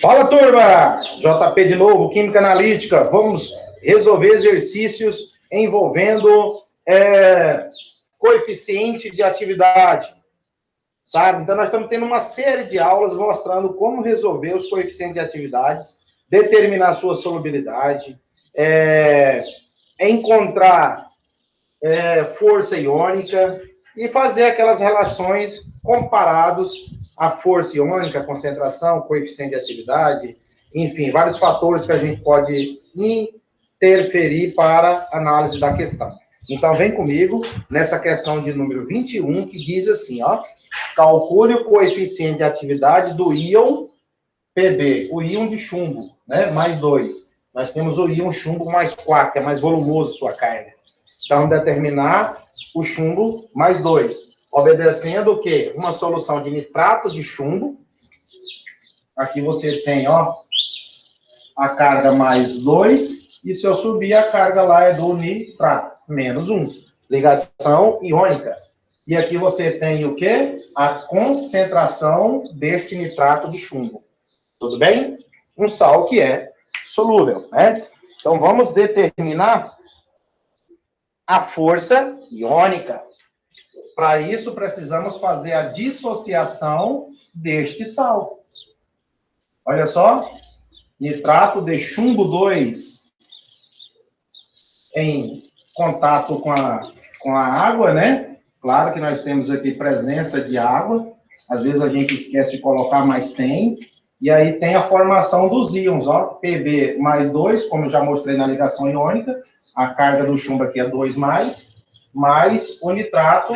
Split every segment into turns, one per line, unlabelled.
Fala, turma! JP de novo, Química Analítica. Vamos resolver exercícios envolvendo coeficiente de atividade, sabe? Então, nós estamos tendo uma série de aulas mostrando como resolver os coeficientes de atividades, determinar sua solubilidade, encontrar força iônica e fazer aquelas relações comparados a força iônica, a concentração, coeficiente de atividade, enfim, vários fatores que a gente pode interferir para a análise da questão. Então, vem comigo nessa questão de número 21, que diz assim, ó, calcule o coeficiente de atividade do íon Pb, o íon de chumbo, né, mais 2. Nós temos o íon chumbo mais 4, que é mais volumoso sua carga. Então, determinar o chumbo mais 2. Obedecendo o quê? Uma solução de nitrato de chumbo. Aqui você tem, ó, a carga mais 2. E se eu subir, a carga lá é do nitrato, menos 1. Ligação iônica. E aqui você tem o quê? A concentração deste nitrato de chumbo. Tudo bem? Um sal que é solúvel, né? Então, vamos determinar a força iônica. Para isso, precisamos fazer a dissociação deste sal. Olha só, nitrato de chumbo 2 em contato com a água, né? Claro que nós temos aqui presença de água, às vezes a gente esquece de colocar, mas tem. E aí tem a formação dos íons, ó, Pb mais 2, como eu já mostrei na ligação iônica, a carga do chumbo aqui é 2 mais o nitrato,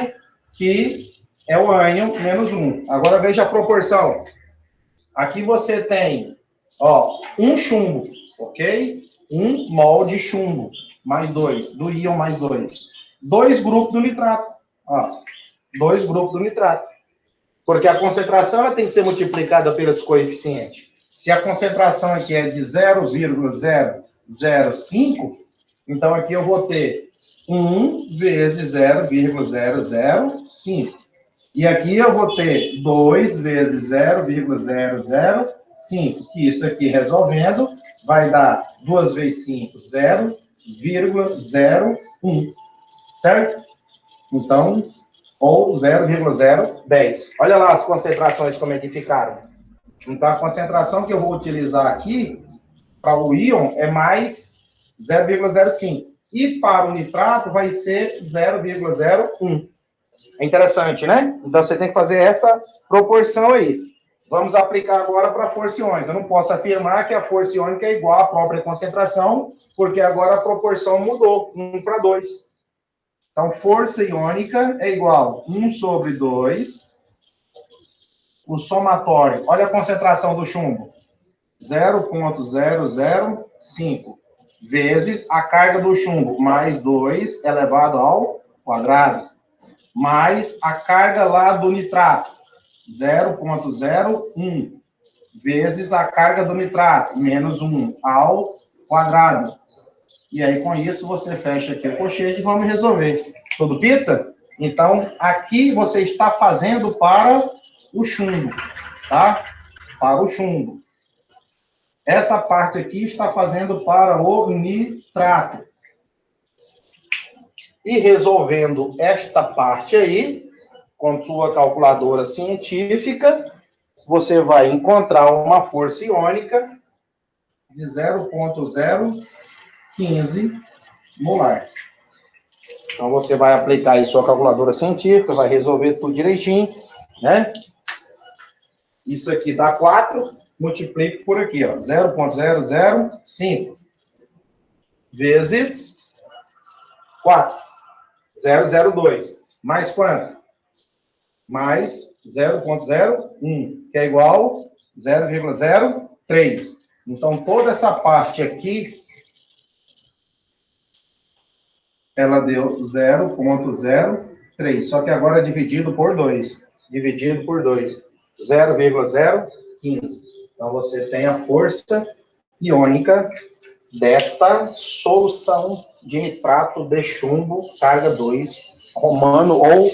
que é o ânion, menos 1. Agora veja a proporção. Aqui você tem, ó, um chumbo, ok? 1 mol de chumbo, mais 2, do íon mais 2. 2 grupos do nitrato, ó, 2 grupos do nitrato. Porque a concentração ela tem que ser multiplicada pelos coeficientes. Se a concentração aqui é de 0,005, então aqui eu vou ter 1 vezes 0,005. E aqui eu vou ter 2 vezes 0,005, que isso aqui resolvendo vai dar 2 vezes 5, 0,01, certo? Então, ou 0,010. Olha lá as concentrações como é que ficaram. Então, a concentração que eu vou utilizar aqui para o íon é mais 0,05. E para o nitrato vai ser 0,01. É interessante, né? Então, você tem que fazer esta proporção aí. Vamos aplicar agora para a força iônica. Eu não posso afirmar que a força iônica é igual à própria concentração, porque agora a proporção mudou, 1 para 2. Então, força iônica é igual a 1 sobre 2. O somatório, olha a concentração do chumbo. 0,005 vezes a carga do chumbo, mais 2 elevado ao quadrado, mais a carga lá do nitrato, 0,01 vezes a carga do nitrato, menos 1 ao quadrado. E aí, com isso, você fecha aqui o colchete e vamos resolver. Tudo pizza? Então, aqui você está fazendo para o chumbo, tá? Para o chumbo. Essa parte aqui está fazendo para o nitrato. E resolvendo esta parte aí, com tua calculadora científica, você vai encontrar uma força iônica de 0,015 molar. Então, você vai aplicar aí sua calculadora científica, vai resolver tudo direitinho, né? Isso aqui dá 4, multiplico por aqui, ó, 0,005 vezes 4, 0,02. Mais quanto? Mais 0,01, que é igual a 0,03. Então, toda essa parte aqui, ela deu 0,03. Só que agora é dividido por 2. Dividido por 2. 0,015. Então, você tem a força iônica desta solução de nitrato de chumbo, carga 2, romano ou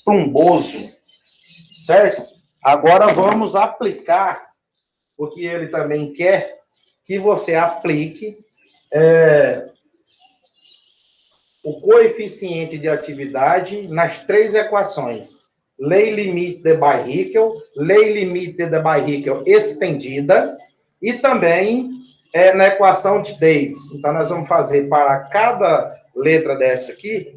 plumboso. Certo? Agora vamos aplicar o que ele também quer que você aplique o coeficiente de atividade nas 3 equações. Lei limite de Barrichello, lei limite de Barrichello estendida e também na equação de Davis. Então, nós vamos fazer para cada letra dessa aqui,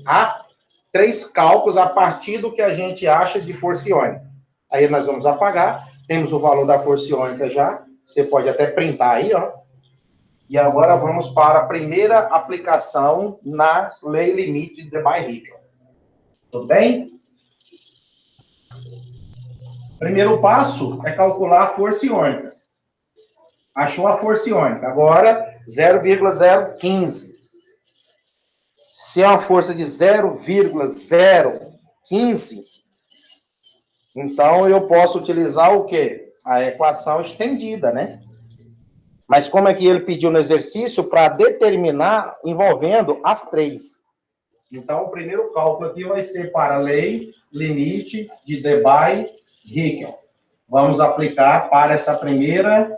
3 cálculos a partir do que a gente acha de força iônica. Aí nós vamos apagar, temos o valor da força iônica já, você pode até printar aí, ó. E agora vamos para a primeira aplicação na lei limite de Barrichello. Tudo bem? Primeiro passo é calcular a força iônica. Achou a força iônica. Agora, 0,015. Se é uma força de 0,015, então eu posso utilizar o quê? A equação estendida, né? Mas como é que ele pediu no exercício para determinar envolvendo as 3? Então, o primeiro cálculo aqui vai ser para a lei limite de Debye-Hickel. Vamos aplicar para essa primeira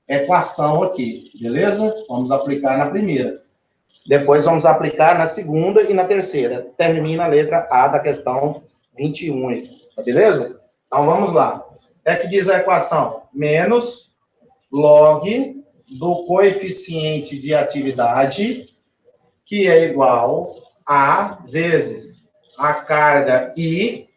equação aqui, beleza? Vamos aplicar na primeira. Depois vamos aplicar na segunda e na terceira. Termina a letra A da questão 21, tá beleza? Então, vamos lá. É que diz a equação? Menos log do coeficiente de atividade, que é igual a vezes a carga I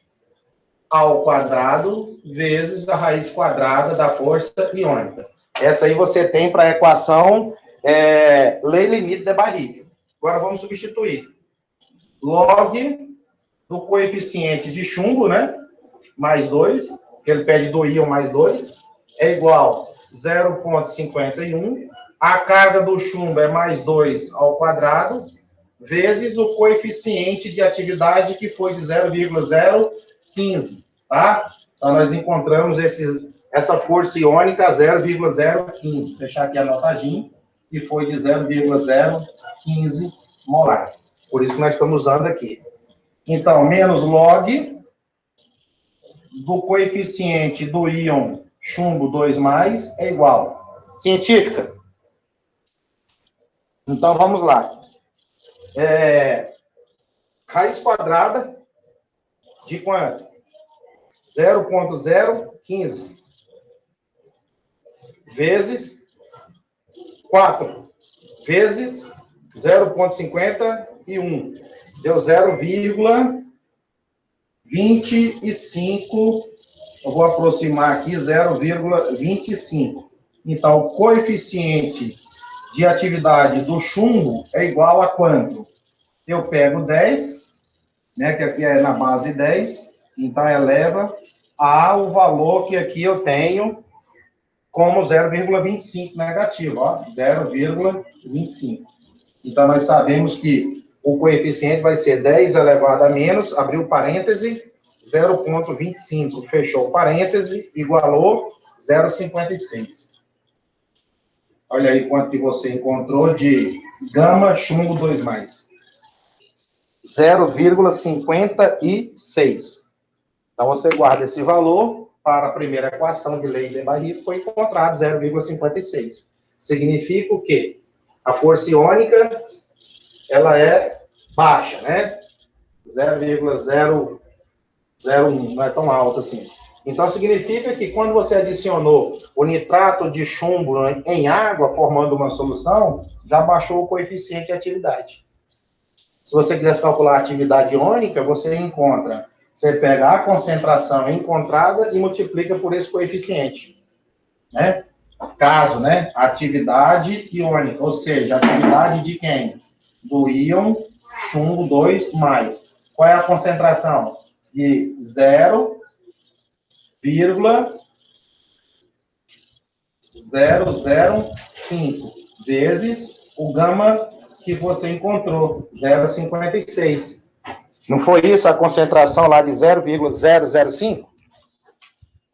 ao quadrado vezes a raiz quadrada da força iônica. Essa aí você tem para a equação lei limite de Barrichello. Agora vamos substituir. Log do coeficiente de chumbo, né? Mais 2, que ele pede do íon mais 2, é igual a 0,51. A carga do chumbo é mais 2 ao quadrado, vezes o coeficiente de atividade, que foi de 0,015, tá? Então, nós encontramos essa força iônica 0,015. Vou deixar aqui anotadinho, que foi de 0,015 molar. Por isso nós estamos usando aqui. Então, menos log do coeficiente do íon chumbo 2+, é igual. Científica? Então, vamos lá. Raiz quadrada de quanto? 0,015 vezes 4 vezes 0,51. Deu 0,25. Eu vou aproximar aqui 0,25. Então, o coeficiente de atividade do chumbo é igual a quanto? Eu pego 10, né, que aqui é na base 10, então eleva ao valor que aqui eu tenho como 0,25 negativo, ó, 0,25. Então, nós sabemos que o coeficiente vai ser 10 elevado a menos, abriu parêntese, 0,25, fechou parêntese, igualou 0,56. Olha aí quanto que você encontrou de gama chumbo 2+. 0,56. Então, você guarda esse valor para a primeira equação de lei de Barrichello, foi encontrado 0,56. Significa o quê? A força iônica, ela é baixa, né? 0,001, não é tão alta assim. Então, significa que quando você adicionou o nitrato de chumbo em água, formando uma solução, já baixou o coeficiente de atividade. Se você quisesse calcular a atividade iônica, você pega a concentração encontrada e multiplica por esse coeficiente, né? Caso, né? Atividade iônica, ou seja, atividade de quem? Do íon chumbo 2+. Qual é a concentração? De 0,005 vezes o gama que você encontrou, 0,56. Não foi isso a concentração lá de 0,005?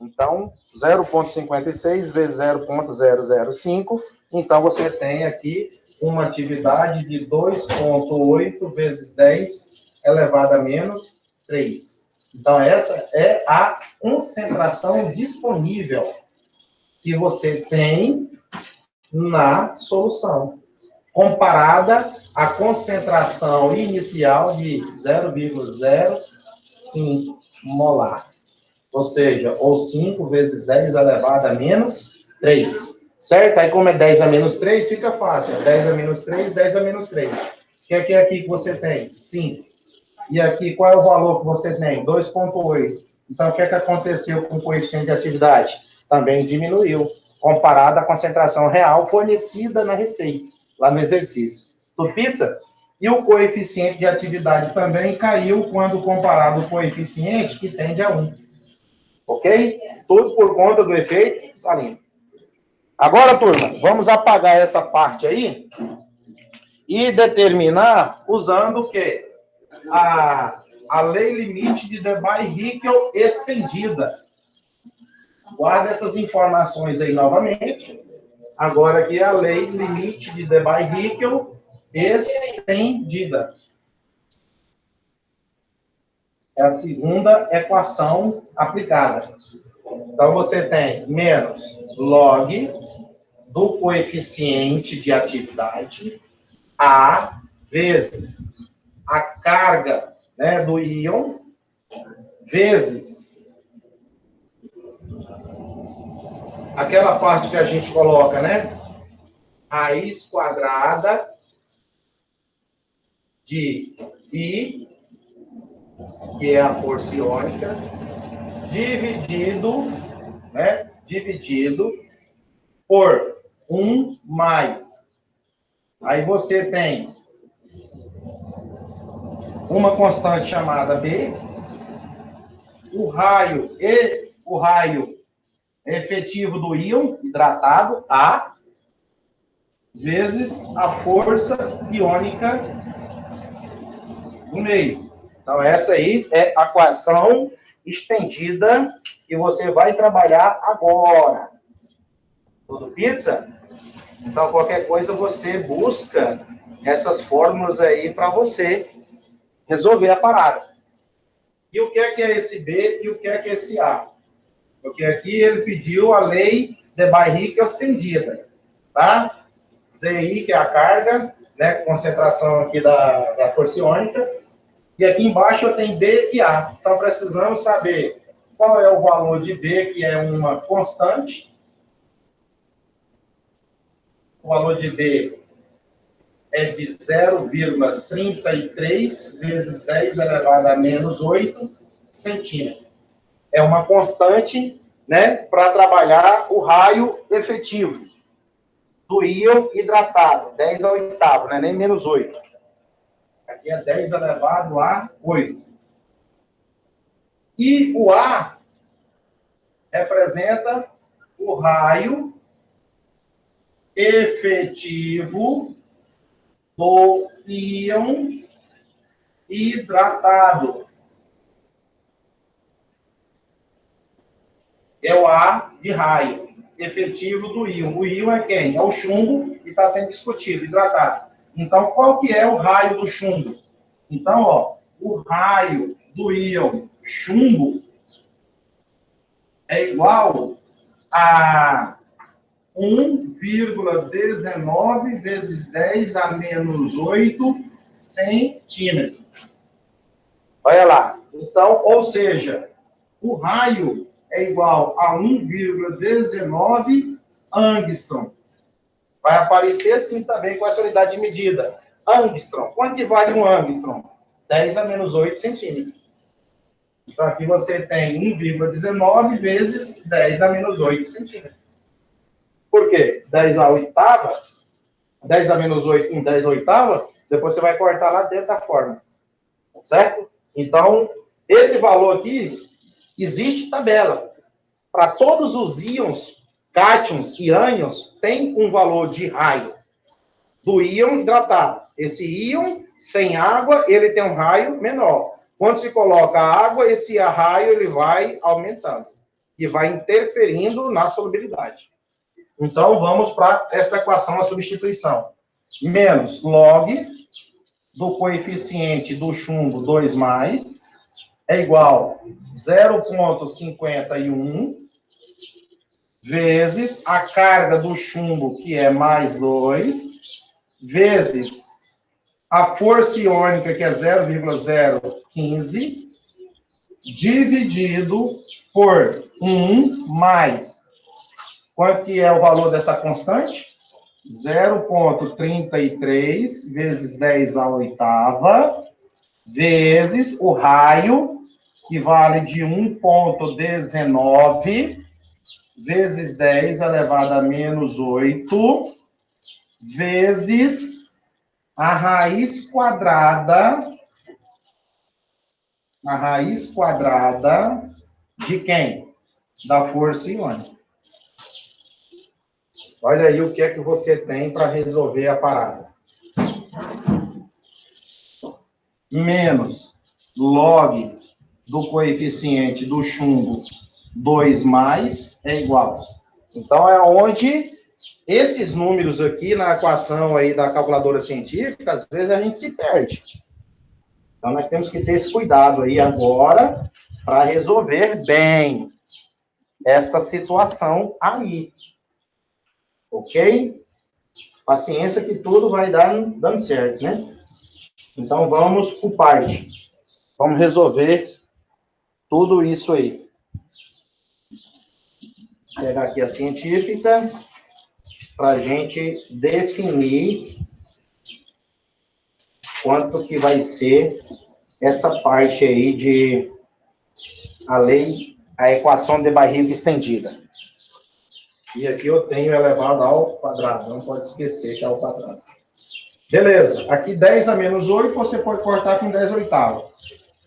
Então, 0,56 vezes 0,005. Então, você tem aqui uma atividade de 2,8 vezes 10 elevado a menos 3. Então, essa é a concentração disponível. que você tem na solução, comparada à concentração inicial de 0,05 molar. Ou seja, ou 5 vezes 10 elevado a menos 3. Certo? Aí, como é 10 a menos 3, fica fácil. 10 a menos 3, 10 a menos 3. O que é aqui que você tem? 5. E aqui, qual é o valor que você tem? 2,8. Então, o que é que aconteceu com o coeficiente de atividade? Também diminuiu, comparado à concentração real fornecida na receita, lá no exercício do pizza. E o coeficiente de atividade também caiu quando comparado ao coeficiente que tende a 1. Ok? Tudo por conta do efeito Salino. Agora, turma, vamos apagar essa parte aí e determinar usando o quê? A lei limite de Debye-Hickel estendida. Guarda essas informações aí novamente. Agora aqui é a lei limite de Debye-Hickel estendida. É a segunda equação aplicada. Então, você tem menos log do coeficiente de atividade A vezes a carga, né, do íon vezes aquela parte que a gente coloca, né, raiz quadrada de I, que é a força iônica, dividido por 1 mais. Aí você tem uma constante chamada B, o raio efetivo do íon hidratado, A, vezes a força iônica no meio. Então, essa aí é a equação estendida que você vai trabalhar agora. Tudo pizza? Então, qualquer coisa você busca essas fórmulas aí para você resolver a parada. E o que é esse B e o que é esse A? Porque aqui ele pediu a lei de Debye-Hickel estendida, tá? CI, que é a carga, né? Concentração aqui da força iônica. E aqui embaixo eu tenho B e A. Então, precisamos saber qual é o valor de B, que é uma constante. O valor de B é de 0,33 vezes 10 elevado a menos 8 centímetros. É uma constante, né, para trabalhar o raio efetivo do íon hidratado, 10 ao oitavo, né, nem menos 8. Aqui é 10 elevado a 8. E o A representa o raio efetivo do íon hidratado. É o A de raio efetivo do íon. O íon é quem? É o chumbo que está sendo discutido, hidratado. Então, qual que é o raio do chumbo? Então, ó, o raio do íon chumbo é igual a 1,19 vezes 10 a menos 8 centímetros. Olha lá. Então, ou seja, o raio é igual a 1,19 angstrom. Vai aparecer assim também com essa unidade de medida. Angstrom. Quanto que vale um angstrom? 10 a menos 8 centímetros. Então, aqui você tem 1,19 vezes 10 a menos 8 centímetros. Por quê? 10 a oitava, 10 a menos 8, 10 a oitava, depois você vai cortar lá dentro da fórmula. Certo? Então, esse valor aqui, existe tabela. Para todos os íons, cátions e ânions, tem um valor de raio do íon hidratado. Esse íon, sem água, ele tem um raio menor. Quando se coloca água, esse raio ele vai aumentando e vai interferindo na solubilidade. Então, vamos para esta equação, a substituição. Menos log do coeficiente do chumbo 2 mais é igual a 0,51 vezes a carga do chumbo, que é mais 2, vezes a força iônica, que é 0,015, dividido por 1 mais. Quanto que é o valor dessa constante? 0,33 vezes 10 à oitava, vezes o raio, que vale de 1,19, vezes 10 elevado a menos 8, vezes a raiz quadrada de quem? Da força iônica. Olha aí o que é que você tem para resolver a parada. Menos log do coeficiente do chumbo 2 mais é igual. Então, é onde esses números aqui na equação aí da calculadora científica, às vezes a gente se perde. Então, nós temos que ter esse cuidado aí agora para resolver bem esta situação aí. Ok? Paciência que tudo vai dando certo, né? Então, vamos por parte. Vamos resolver tudo isso aí. Vou pegar aqui a científica para a gente definir quanto que vai ser essa parte aí de a equação de barriga estendida. E aqui eu tenho elevado ao quadrado, não pode esquecer que é ao quadrado. Beleza, aqui 10 a menos 8, você pode cortar com 10 oitavos.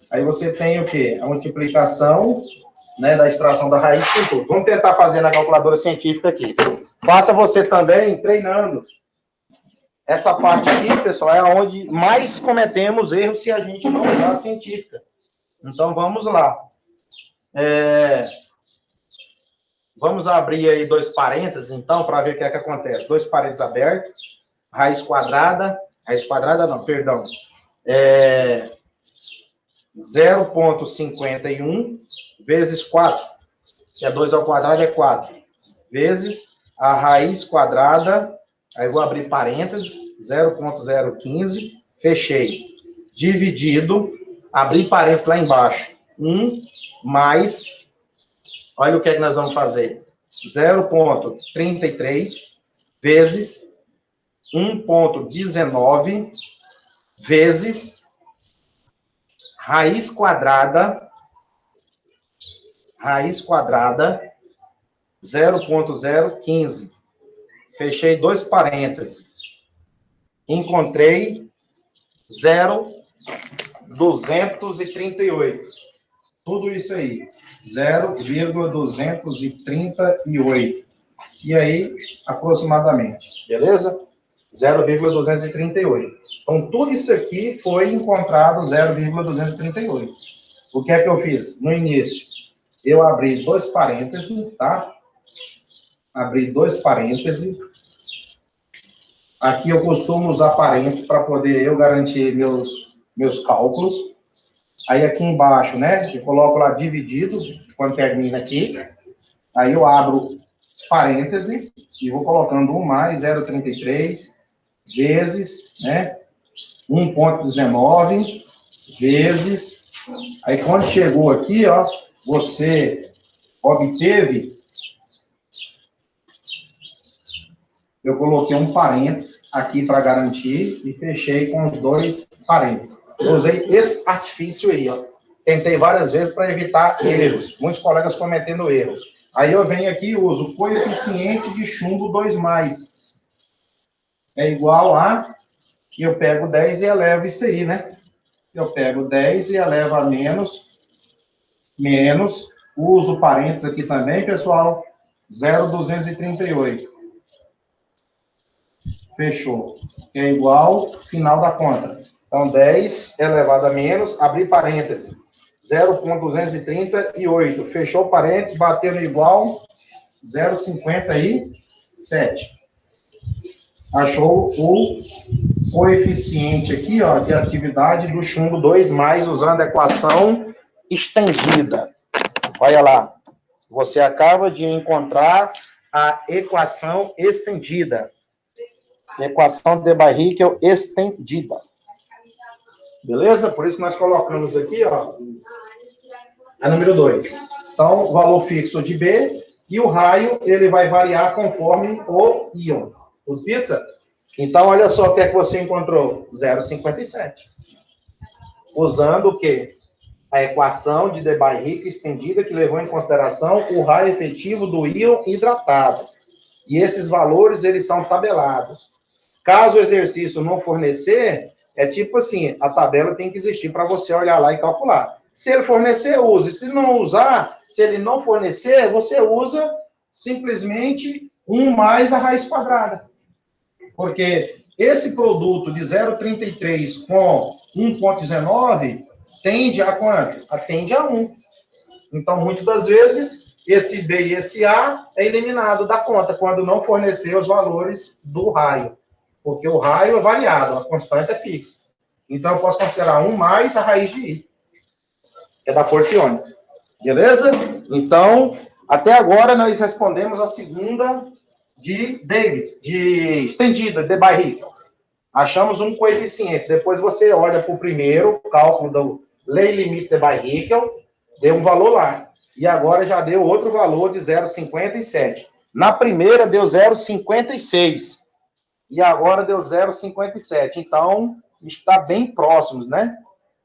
Aí você tem o quê? A multiplicação, né, da extração da raiz com tudo. Vamos tentar fazer na calculadora científica aqui. Faça você também treinando. Essa parte aqui, pessoal, é onde mais cometemos erros se a gente não usar a científica. Então, vamos lá. Vamos abrir aí 2 parênteses, então, para ver o que é que acontece. 2 parênteses abertos, raiz quadrada não, perdão, 0,51 vezes 4, que é 2 ao quadrado, é 4, vezes a raiz quadrada, aí vou abrir parênteses, 0,015, fechei, dividido, abri parênteses lá embaixo, 1 mais, olha o que é que nós vamos fazer, 0,33 vezes 1,19 vezes raiz quadrada 0,015. Fechei 2 parênteses. Encontrei 0,238. Tudo isso aí. 0,238. E aí, aproximadamente. Beleza? 0,238. Então, tudo isso aqui foi encontrado 0,238. O que é que eu fiz? No início, eu abri 2 parênteses, tá? Abri 2 parênteses. Aqui eu costumo usar parênteses para poder eu garantir meus cálculos. Aí aqui embaixo, né? Eu coloco lá dividido, quando termina aqui. Aí eu abro parêntese e vou colocando 1 mais 0,33 vezes, né? 1,19 vezes. Aí quando chegou aqui, ó, você obteve, eu coloquei um parênteses aqui para garantir e fechei com os 2 parênteses. Eu usei esse artifício aí, ó. Tentei várias vezes para evitar erros. Muitos colegas cometendo erros. Aí eu venho aqui e uso coeficiente de chumbo 2 mais. É igual a, e eu pego 10 e elevo isso aí, né? Eu pego 10 e elevo a menos, uso parênteses aqui também, pessoal, 0,238. Fechou. É igual, final da conta. Então, 10 elevado a menos, abrir parênteses, 0,238. Fechou parênteses, bateu no igual, 0,57. Achou o coeficiente aqui, ó, de atividade do chumbo 2 mais, usando a equação estendida. Olha lá. Você acaba de encontrar a equação estendida. Equação de Debye-Hickel estendida. Beleza? Por isso nós colocamos aqui, ó, a número 2. Então, valor fixo de B, e o raio, ele vai variar conforme o íon. O pizza? Então, olha só o que é que você encontrou. 0,57. Usando o quê? A equação de Debye-Hickel estendida, que levou em consideração o raio efetivo do íon hidratado. E esses valores, eles são tabelados. Caso o exercício não fornecer, é tipo assim, a tabela tem que existir para você olhar lá e calcular. Se ele fornecer, use. Se não usar, se ele não fornecer, você usa simplesmente 1 mais a raiz quadrada. Porque esse produto de 0,33 com 1,19 tende a quanto? Tende a 1. Então, muitas das vezes, esse B e esse A é eliminado da conta, quando não fornecer os valores do raio. Porque o raio é variado, a constante é fixa. Então, eu posso considerar 1 mais a raiz de I, que é da força iônica. Beleza? Então, até agora, nós respondemos a segunda de David, de estendida, de Debye-Hickel. Achamos um coeficiente. Depois você olha para o primeiro, cálculo do lei limite de Debye-Hickel, deu um valor lá. E agora já deu outro valor de 0,57. Na primeira deu 0,56. E agora deu 0,57. Então, está bem próximos, né?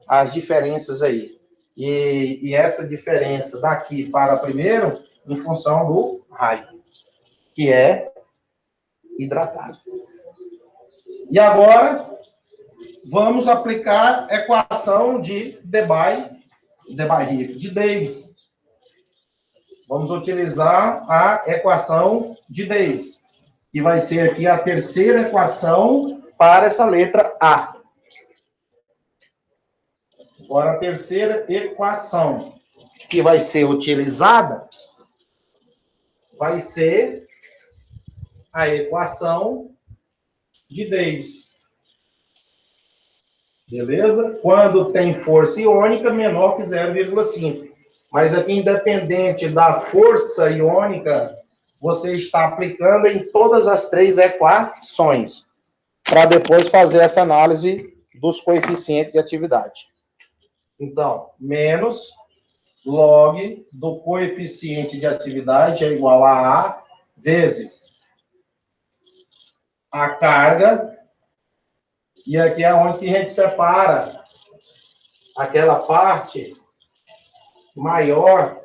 As diferenças aí. E essa diferença daqui para primeiro, em função do raio, que é hidratado. E agora, vamos aplicar a equação de Debye-Hickel, de Davis. Vamos utilizar a equação de Davis, que vai ser aqui a terceira equação para essa letra A. Agora, a terceira equação que vai ser utilizada vai ser a equação de Davis. Beleza? Quando tem força iônica menor que 0,5. Mas aqui, independente da força iônica, você está aplicando em todas as três equações, para depois fazer essa análise dos coeficientes de atividade. Então, menos log do coeficiente de atividade é igual a A vezes a carga, e aqui é onde a gente separa aquela parte maior,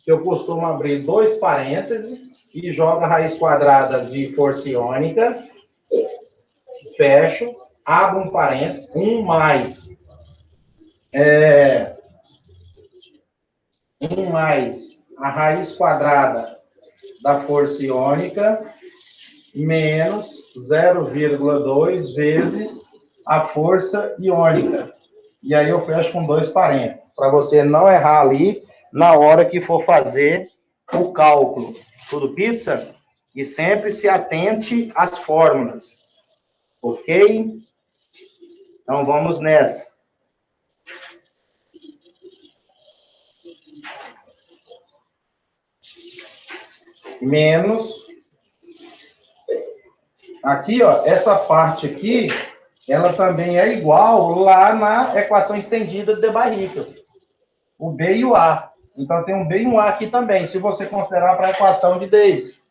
que eu costumo abrir 2 parênteses e jogo a raiz quadrada de força iônica, fecho, abro um parênteses, 1 mais 1 mais a raiz quadrada da força iônica menos 0,2 vezes a força iônica. E aí eu fecho com 2 parênteses, para você não errar ali na hora que for fazer o cálculo. Tudo pizza? E sempre se atente às fórmulas. Ok? Então vamos nessa. Menos. Aqui, ó, essa parte aqui, ela também é igual lá na equação estendida de Debye-Hickel. O B e o A. Então, tem um B e um A aqui também, se você considerar para a equação de Davis.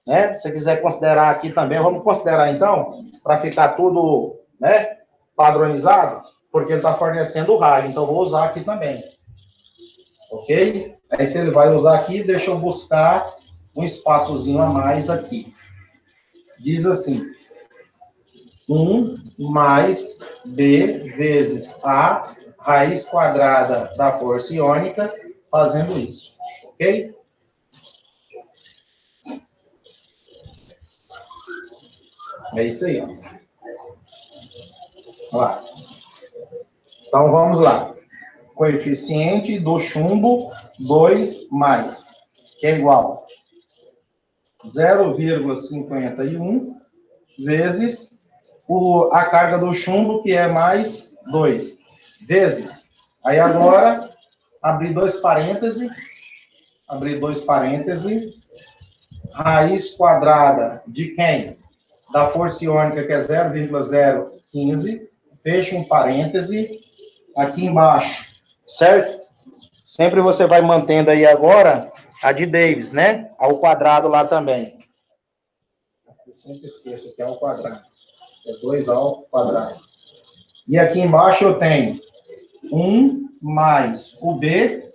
Né? Se você quiser considerar aqui também, vamos considerar, então, para ficar tudo, né, padronizado, porque ele está fornecendo o raio, então vou usar aqui também. Ok? Aí, se ele vai usar aqui, deixa eu buscar um espaçozinho a mais aqui. Diz assim, 1 mais B vezes A raiz quadrada da força iônica, fazendo isso, ok? É isso aí, ó. Vamos lá. Então, vamos lá. Coeficiente do chumbo, 2 mais, que é igual a 0,51 vezes a carga do chumbo, que é mais 2, vezes. Aí agora, abrir 2 parênteses, abrir dois parênteses, raiz quadrada de quem? Da força iônica, que é 0,015, fecha um parêntese, aqui embaixo, certo? Sempre você vai mantendo aí agora a de Davis, né? Ao quadrado lá também. Eu sempre esqueço que é ao quadrado. É 2 ao quadrado. E aqui embaixo eu tenho 1 mais o B.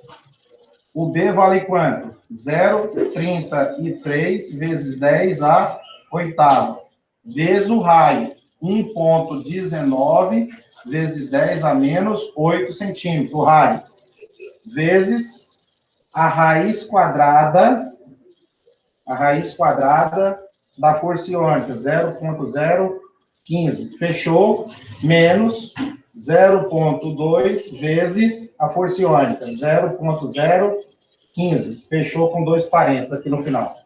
O B vale quanto? 0,33 vezes 10 a oitava. Vezes o raio, 1,19 vezes 10 a menos 8 centímetros, o raio. Vezes a raiz quadrada da força iônica, 0,015. Fechou? Menos 0,2 vezes a força iônica, 0,015. Fechou com dois parênteses aqui no final.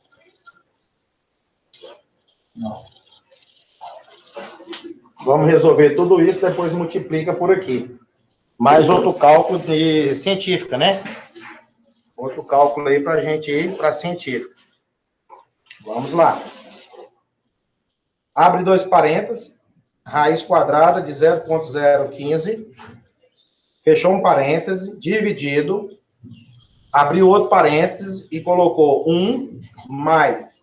Não. Vamos resolver tudo isso, depois multiplica por aqui. Mais outro cálculo de científica, né? Outro cálculo aí para a gente ir para científica. Vamos lá. Abre dois parênteses. Raiz quadrada de 0,015. Fechou um parêntese. Dividido. Abriu outro parênteses e colocou 1 mais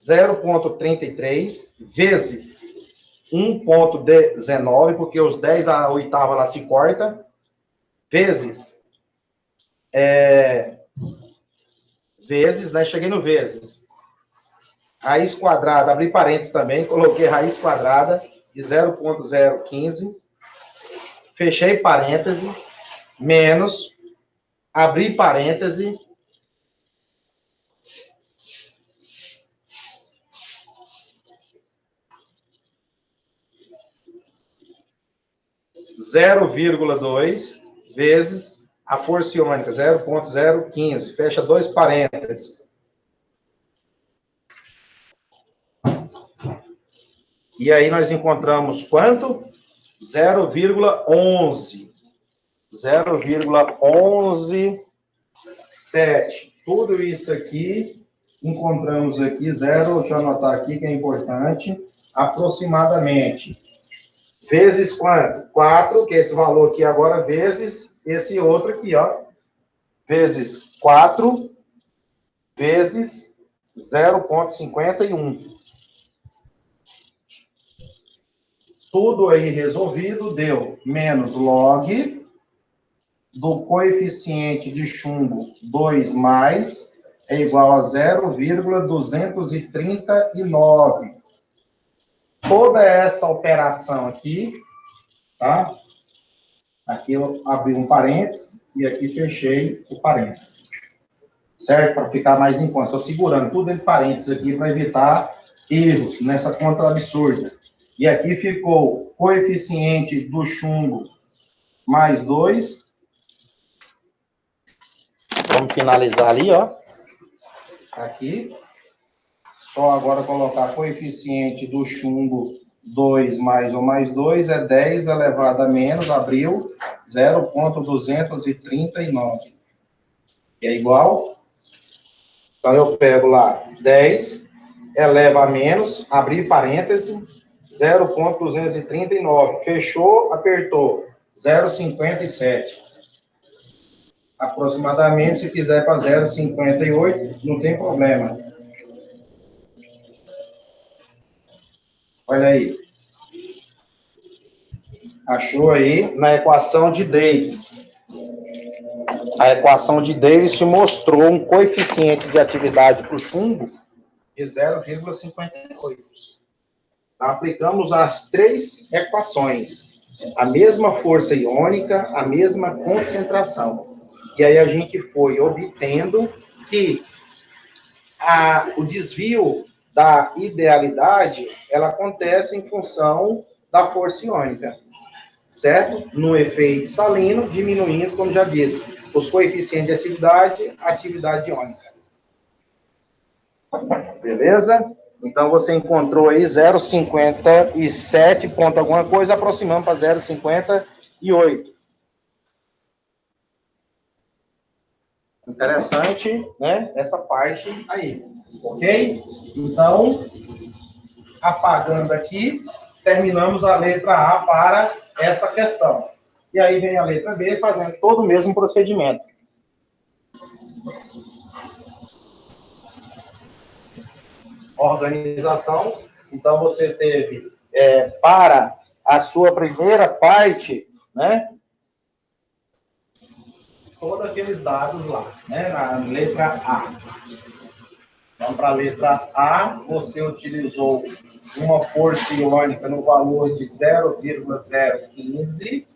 0,33 vezes 1,19, porque os 10 a oitava lá se corta, vezes, né? Cheguei no vezes. Raiz quadrada, abri parênteses também, coloquei raiz quadrada de 0,015, fechei parêntese, menos, abri parêntese, 0,2 vezes a força iônica, 0,015. Fecha dois parênteses. E aí nós encontramos quanto? 0,11. 0,117. Tudo isso aqui, encontramos aqui, deixa eu anotar aqui que é importante, aproximadamente. Vezes quanto? 4, que é esse valor aqui agora, vezes esse outro aqui, ó. Vezes 4, vezes 0,51. Tudo aí resolvido, deu menos log do coeficiente de chumbo 2 mais é igual a 0,239. Toda essa operação aqui, tá? Aqui eu abri um parênteses e aqui fechei o parênteses. Certo? Para ficar mais em conta. Estou segurando tudo entre parênteses aqui para evitar erros nessa conta absurda. E aqui ficou coeficiente do chumbo mais 2. Vamos finalizar ali, ó. Aqui. Só agora colocar coeficiente do chumbo 2 mais 1 mais 2 é 10 elevado a menos, abriu, 0,239. É igual. Então, eu pego lá 10, eleva a menos, abrir parêntese, 0,239. Fechou, apertou, 0,57. Aproximadamente, se quiser para 0,58, não tem problema. Olha aí. Achou aí na equação de Davis. A equação de Davis te mostrou um coeficiente de atividade para o chumbo de 0,58. Aplicamos as três equações. A mesma força iônica, a mesma concentração. E aí a gente foi obtendo que o desvio da idealidade, ela acontece em função da força iônica, certo? No efeito salino, diminuindo, como já disse, os coeficientes de atividade iônica. Beleza? Então, você encontrou aí 0,57 ponto alguma coisa, aproximando para 0,58. Interessante, né? Essa parte aí, ok? Então, apagando aqui, terminamos a letra A para essa questão. E aí vem a letra B fazendo todo o mesmo procedimento. Organização. Então, você teve, para a sua primeira parte, né? Todos aqueles dados lá, né? Na letra A. Então, para a letra A, você utilizou uma força iônica no valor de 0,015,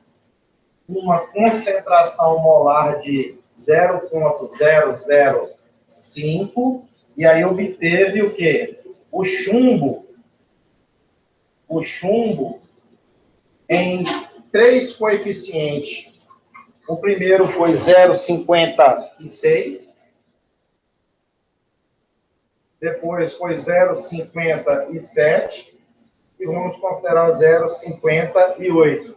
uma concentração molar de 0,005, e aí obteve o quê? O chumbo em 3 coeficientes. O primeiro foi 0,56, depois foi 0,57 e vamos considerar 0,58.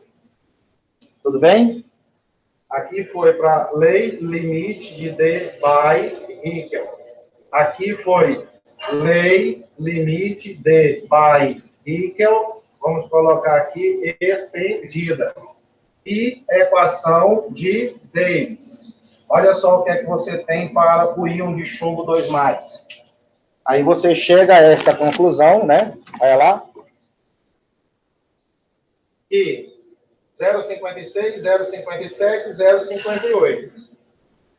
Tudo bem? Aqui foi para lei limite de Debye-Hickel. Aqui foi lei limite de Debye-Hickel. Vamos colocar aqui estendida. E equação de Davis. Olha só o que é que você tem para o íon de chumbo 2+. Aí você chega a esta conclusão, né? Olha lá. E 0,56, 0,57, 0,58.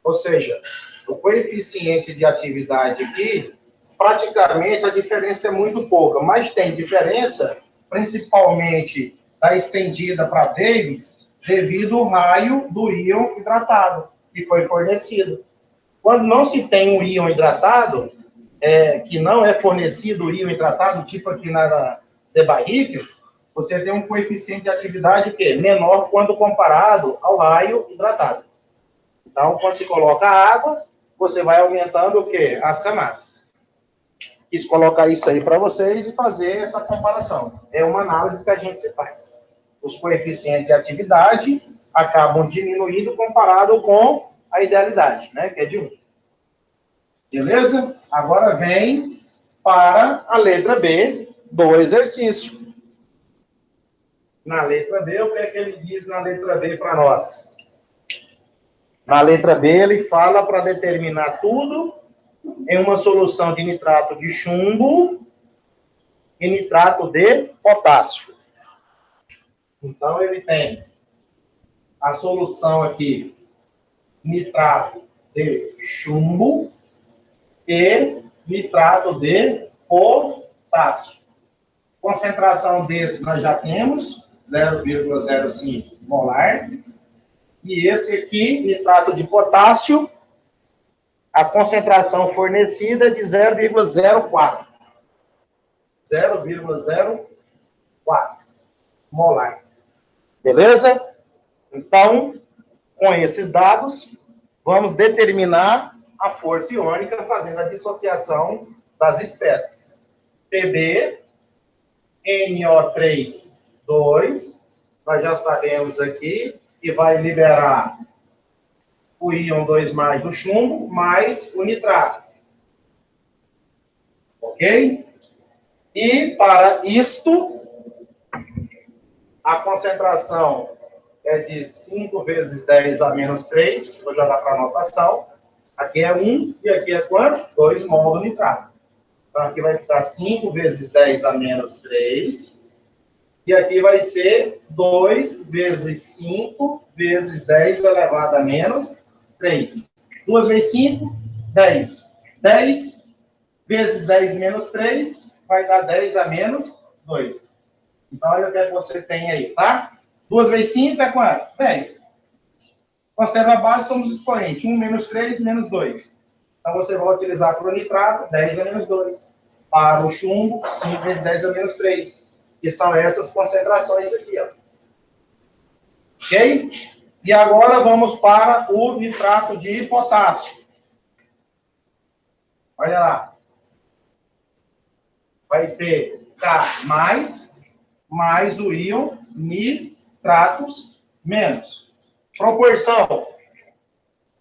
Ou seja, o coeficiente de atividade aqui, praticamente a diferença é muito pouca, mas tem diferença, principalmente da estendida para Davis, devido ao raio do íon hidratado, que foi fornecido. Quando não se tem um íon hidratado, que não é fornecido o íon hidratado, tipo aqui na Debye-Hickel, você tem um coeficiente de atividade que é menor quando comparado ao raio hidratado. Então, quando se coloca água, você vai aumentando o quê? As camadas. Quis colocar isso aí para vocês e fazer essa comparação. É uma análise que a gente se faz. Os coeficientes de atividade acabam diminuindo comparado com a idealidade, né? Que é de 1. Beleza? Agora vem para a letra B do exercício. Na letra B, o que é que ele diz na letra B para nós? Na letra B, ele fala para determinar tudo em uma solução de nitrato de chumbo e nitrato de potássio. Então, ele tem a solução aqui, nitrato de chumbo e nitrato de potássio. Concentração desse nós já temos, 0,05 molar. E esse aqui, nitrato de potássio, a concentração fornecida é de 0,04. 0,04 molar. Beleza? Então, com esses dados, vamos determinar a força iônica fazendo a dissociação das espécies. Pb, NO3, 2, nós já sabemos aqui que vai liberar o íon 2+ do chumbo, mais o nitrato. Ok? E para isto, a concentração é de 5 vezes 10 a menos 3, vou jogar para anotação. Aqui é 1 e aqui é quanto? 2 mol do nitrato. Então aqui vai ficar 5 vezes 10 a menos 3. E aqui vai ser 2 vezes 5 vezes 10 elevado a menos 3. 2 vezes 5, 10. 10 vezes 10 menos 3 vai dar 10 a menos 2. Então, olha o que você tem aí, tá? 2 vezes 5 é quanto? 10. Conserva a base, somos os expoentes. 1 menos 3, menos 2. Então, você vai utilizar para o nitrato, 10 a menos 2. Para o chumbo, 5 vezes 10 a menos 3. Que são essas concentrações aqui, ó. Ok? E agora vamos para o nitrato de potássio. Olha lá. Vai ter K mais o íon nitrato menos. Proporção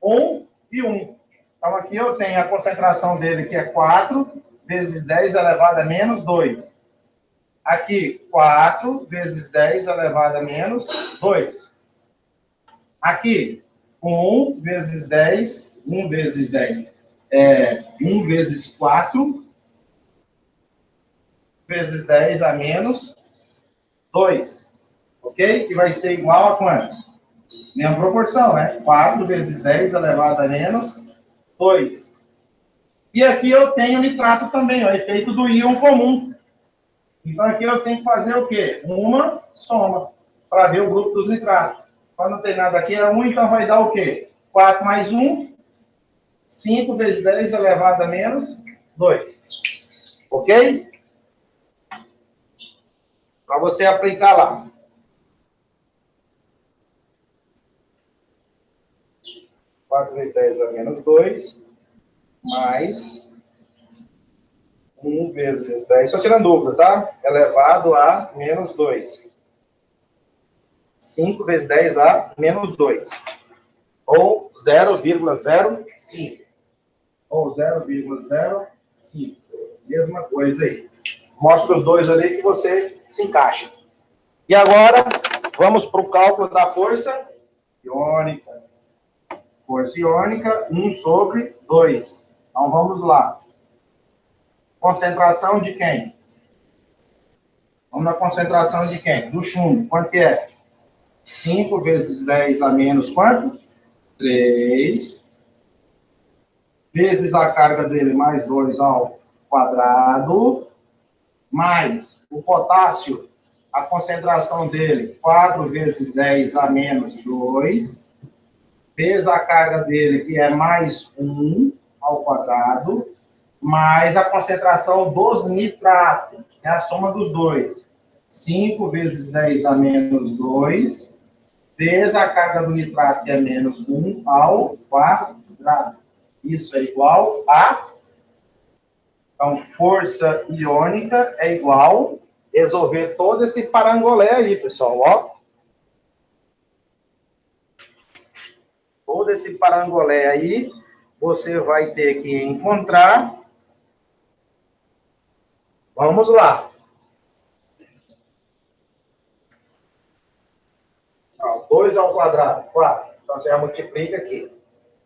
1 e 1. Então, aqui eu tenho a concentração dele, que é 4 vezes 10 elevado a menos 2. Aqui, 4 vezes 10 elevado a menos 2. Aqui, 1 vezes 10, 1 vezes 10 é 1 vezes 4 vezes 10 a menos 2. Ok? Que vai ser igual a quanto? Mesma proporção, né? 4 vezes 10 elevado a menos 2. E aqui eu tenho nitrato também, o efeito do íon comum. Então, aqui eu tenho que fazer o quê? Uma soma, para ver o grupo dos nitratos. Quando não tem nada aqui, é 1, então vai dar o quê? 4 mais 1, 5 vezes 10 elevado a menos 2. Ok? Para você aplicar lá. 4 vezes 10 a menos 2, mais 1 vezes 10, só tirando dúvida, tá? Elevado a menos 2. 5 vezes 10 a menos 2. Ou 0,05. Ou 0,05. Mesma coisa aí. Mostra os dois ali que você se encaixa. E agora, vamos para o cálculo da força iônica. Força iônica, 1 sobre 2. Então, vamos lá. Concentração de quem? Vamos na concentração de quem? Do chumbo. Quanto que é? 5 vezes 10 a menos quanto? 3. Vezes a carga dele mais 2 ao quadrado. Mais o potássio, a concentração dele, 4 vezes 10 a menos 2. Vezes a carga dele, que é mais 1 ao quadrado. Mais a concentração dos nitratos, é a soma dos dois. 5 vezes 10 a menos 2, vezes a carga do nitrato, que é menos 1 ao quadrado. Isso é igual a... Então, força iônica é igual... Resolver todo esse parangolé aí, pessoal, ó. Todo esse parangolé aí, você vai ter que encontrar... Vamos lá. 2 ao quadrado, 4. Então, você já multiplica aqui.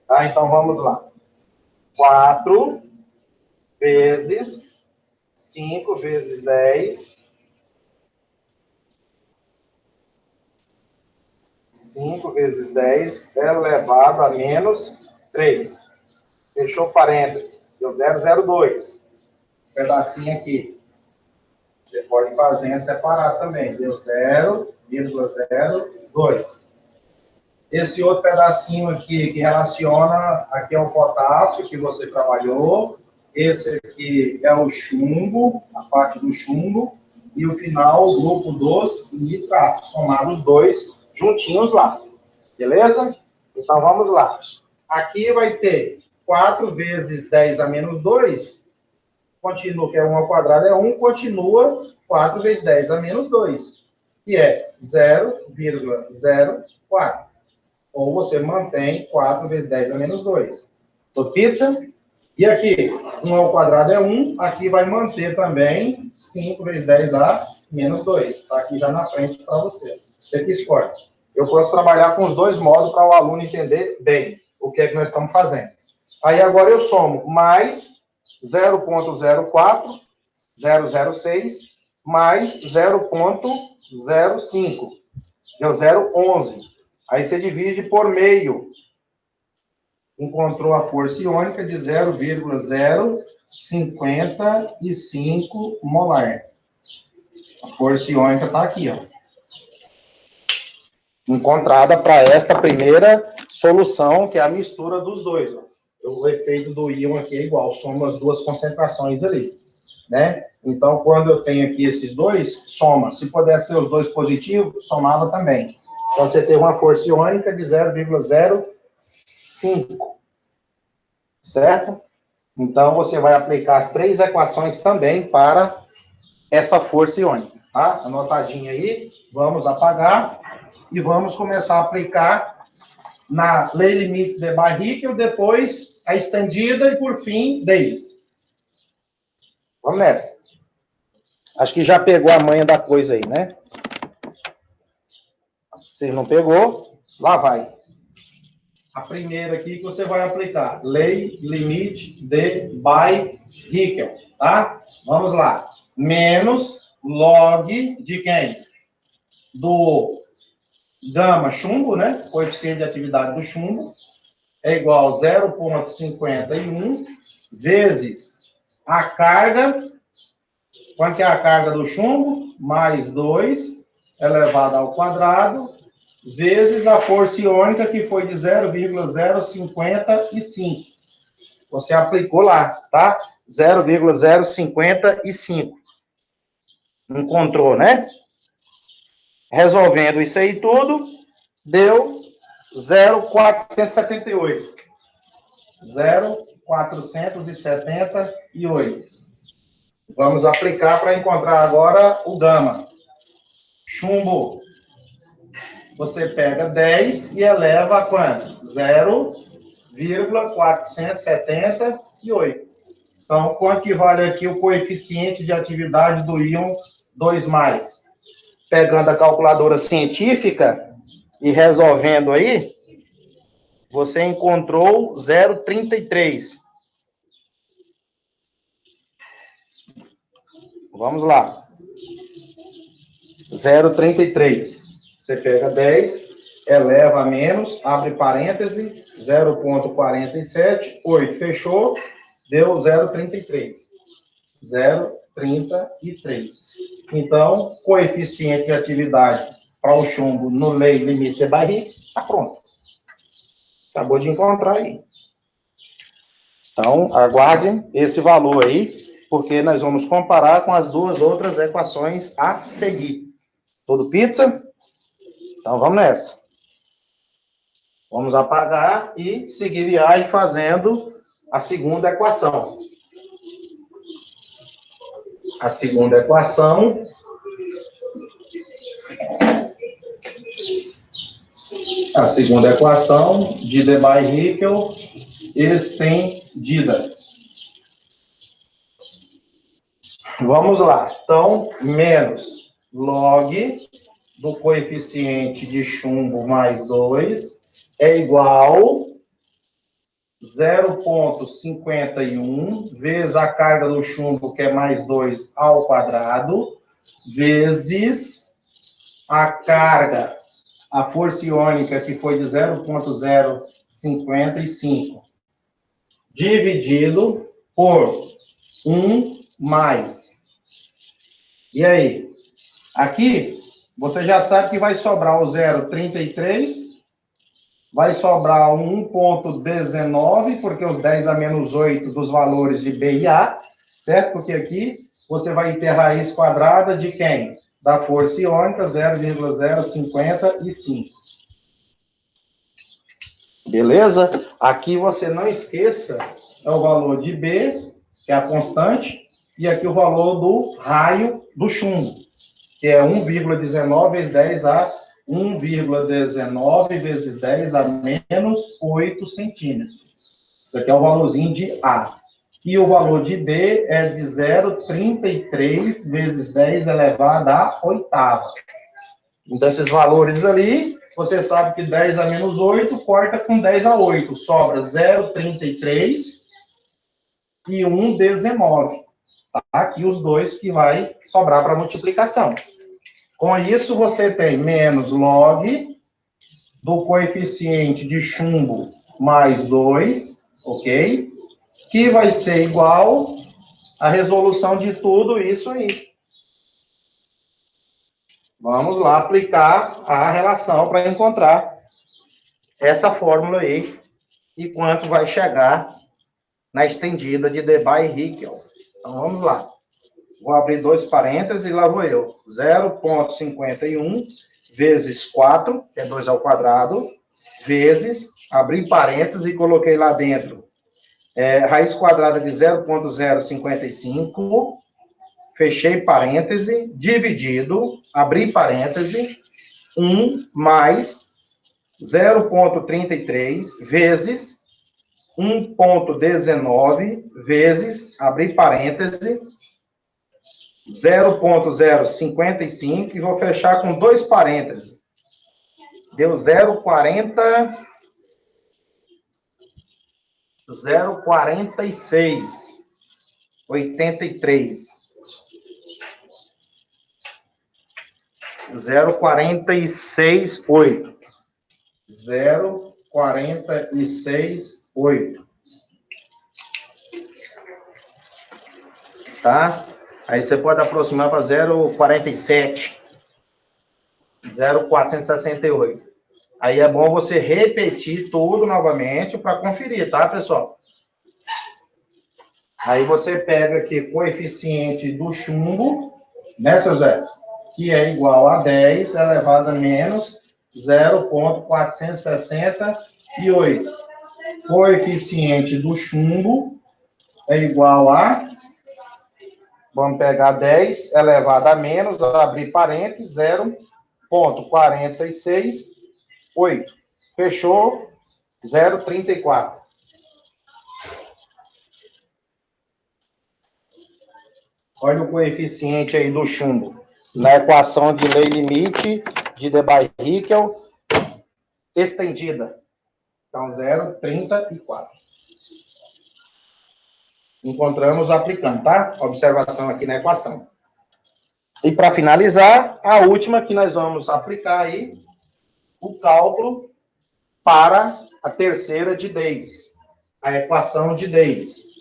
Tá? Então, vamos lá. 4 vezes 5 vezes 10. 5 vezes 10 elevado a menos 3. Fechou parênteses. Deu 0,02. Esse pedacinho aqui. Você pode ir fazendo separado também. Deu 0,02. Esse outro pedacinho aqui que relaciona, aqui é o potássio que você trabalhou, esse aqui é o chumbo, a parte do chumbo, e o final, o grupo dos nitratos, somar os dois juntinhos lá, beleza? Então, vamos lá. Aqui vai ter 4 vezes 10 a menos 2, continua, que é 1 ao quadrado, é 1, continua 4 vezes 10 a menos 2, que é 0,04. Ou você mantém 4 vezes 10 a menos 2. Tô pizza? E aqui, 1 ao quadrado é 1. Aqui vai manter também 5 vezes 10 a menos 2. Está aqui já na frente para você. Você que escolhe. Eu posso trabalhar com os dois modos para o aluno entender bem o que é que nós estamos fazendo. Aí agora eu somo mais 0,04, 006, mais 0,05. Deu 0,11. Aí você divide por meio. Encontrou a força iônica de 0,055 molar. A força iônica está aqui, ó. Encontrada para esta primeira solução, que é a mistura dos dois. Ó. O efeito do íon aqui é igual, soma as duas concentrações ali. Né? Então, quando eu tenho aqui esses dois, soma. Se pudesse ter os dois positivos, somava também. Então, você tem uma força iônica de 0,05. Certo? Então, você vai aplicar as 3 equações também para esta força iônica. Tá? Anotadinha aí. Vamos apagar e vamos começar a aplicar na lei limite de Barrichello, depois a estendida e, por fim, Davis. Vamos nessa. Acho que já pegou a manha da coisa aí, né? Se não pegou, lá vai. A primeira aqui que você vai aplicar. Lei limite de Barrichello, tá? Vamos lá. Menos log de quem? Do gama chumbo, né? Coeficiente de atividade do chumbo é igual a 0,51 vezes a carga. Quanto que é a carga do chumbo? Mais 2 elevado ao quadrado, vezes a força iônica, que foi de 0,055. Você aplicou lá, tá? 0,055. Encontrou, né? Resolvendo isso aí tudo, deu 0,478. 0,478. Vamos aplicar para encontrar agora o gama. Chumbo. Você pega 10 e eleva a quanto? 0,478. Então, quanto que vale aqui o coeficiente de atividade do íon 2+? Pegando a calculadora científica e resolvendo aí, você encontrou 0,33. Vamos lá. 0,33. Você pega 10, eleva a menos, abre parêntese, 0,47, 8, fechou, deu 0,33. 0,33. Então, coeficiente de atividade para o chumbo no lei limite de Barrichello, está pronto. Acabou de encontrar aí. Então, aguardem esse valor aí, porque nós vamos comparar com as duas outras equações a seguir. Tudo pizza? Então, vamos nessa. Vamos apagar e seguir viagem fazendo a segunda equação. A segunda equação de de Barrichello estendida. Vamos lá. Então, menos log do coeficiente de chumbo mais 2 é igual 0,51 vezes a carga do chumbo, que é mais 2 ao quadrado, vezes a carga, a força iônica, que foi de 0,055, dividido por 1 mais. E aí? Aqui, você já sabe que vai sobrar o 0,33, vai sobrar o 1,19, porque os 10 a menos 8 dos valores de B e A, certo? Porque aqui você vai ter raiz quadrada de quem? Da força iônica, 0,055. Beleza? Aqui você não esqueça, é o valor de B, que é a constante, e aqui o valor do raio do chumbo, que é 1,19 vezes 10 a 1,19 vezes 10 a menos 8 centímetros. Isso aqui é o valorzinho de A. E o valor de B é de 0,33 vezes 10 elevado à oitava. Então, esses valores ali, você sabe que 10 a menos 8 corta com 10 a 8. Sobra 0,33 e 1,19. Tá? Aqui os dois que vai sobrar para multiplicação. Com isso, você tem menos log do coeficiente de chumbo mais 2, ok? Que vai ser igual à resolução de tudo isso aí. Vamos lá aplicar a relação para encontrar essa fórmula aí e quanto vai chegar na estendida de de Barrichello. Então, vamos lá. Vou abrir dois parênteses e lá vou eu. 0,51 vezes 4, que é 2 ao quadrado, vezes, abri parênteses e coloquei lá dentro, raiz quadrada de 0,055, fechei parêntese, dividido, abri parêntese, 1 mais 0,33 vezes 1,19 vezes, abrir parêntese, 0,055 e vou fechar com dois parênteses. Deu 0,4683. 0,468. 0,468. Tá? Aí você pode aproximar para 0,47. 0,468. Aí é bom você repetir tudo novamente para conferir, tá, pessoal? Aí você pega aqui coeficiente do chumbo, né, seu Zé? Que é igual a 10 elevado a menos 0,468. Coeficiente do chumbo é igual a, vamos pegar 10 elevado a menos, abrir parênteses, 0,468. Fechou? 0,34. Olha o coeficiente aí do chumbo. Na equação de lei limite de Debye-Hickel estendida. Então, 0,34. Encontramos aplicando, tá? Observação aqui na equação. E para finalizar, a última que nós vamos aplicar aí, o cálculo para a terceira de Davis. A equação de Davis.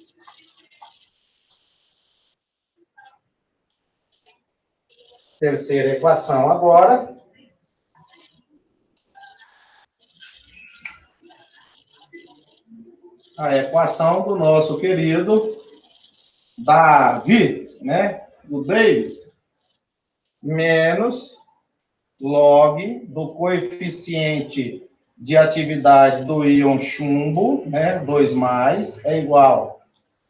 Terceira equação agora. A equação do nosso querido Davi, né? Do Davis, menos log do coeficiente de atividade do íon chumbo, né? 2 mais, é igual a